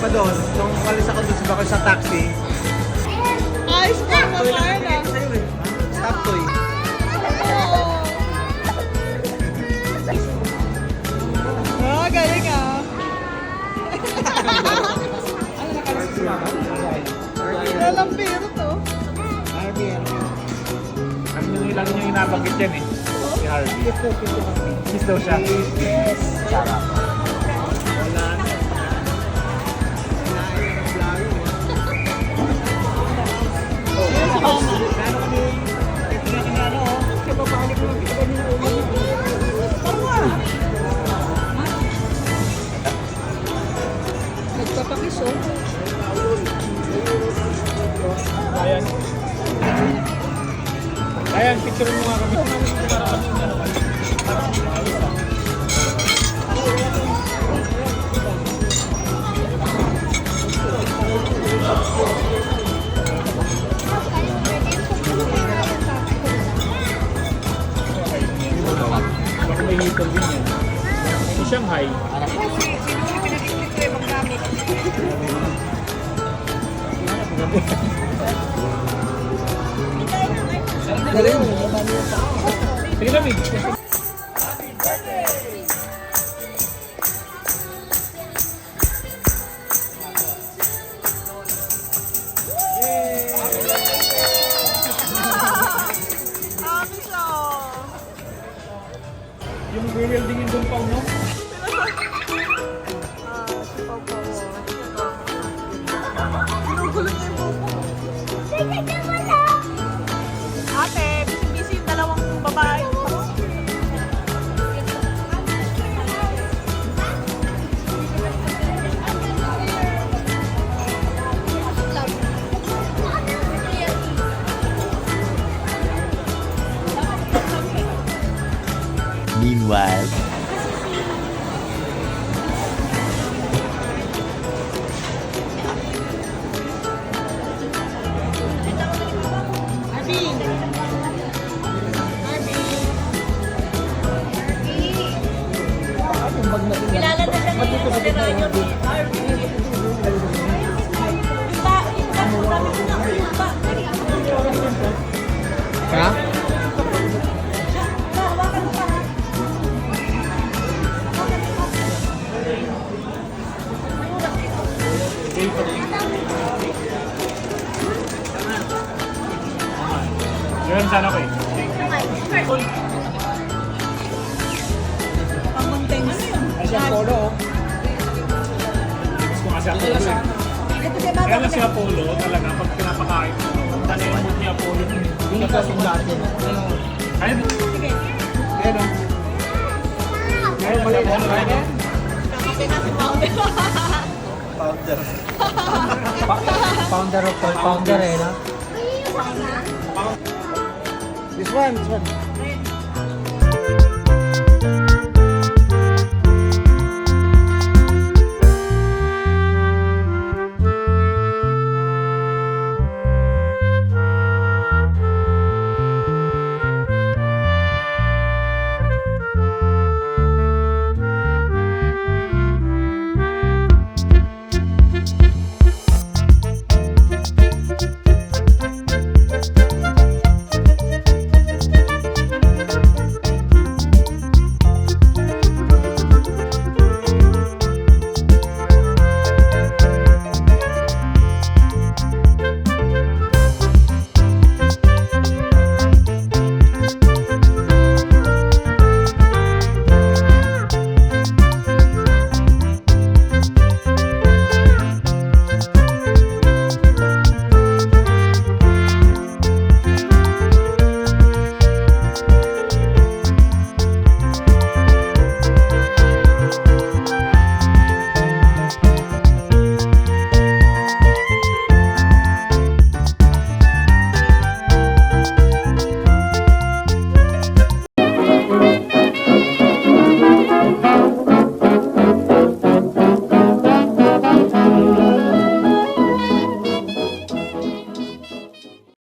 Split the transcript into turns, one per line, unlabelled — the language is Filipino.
Pa doon, nung kalis ako doon sa sa taxi.
Ayos ka na, Marla.
Stop toy.
Oh, galing ah. Lalampiro to.
Ang lang yung inabanggit yan eh. Si Harvey. Kiss daw siya. Sarap. Wala na.
Nagpapakis oh.
Ayan. Ayan, picture mo nga kami. Baka may hitol din yan. Sa Shanghai. Sige na, Mig. Yung re-weldingin doon pa, no?
Ate, busy-busy yung dalawang babae.
Meanwhile,
Kilala na siya ngayon sa Deranyo ni Harvey.
Ha?
Yun, sana ko eh.
Pamuntengs.
Ay siya polo.
Gusto ko nga si Apollo eh. Kaya lang si Apollo talaga pag pinapakain mo. Tanay mo ni Apollo.
Hindi ka kasing dati.
Kaya din.
Ayan o.
Kaya mali Apollo.
Kasi kasi powder.
Powder.
Founder of all founder eh, no?
This one.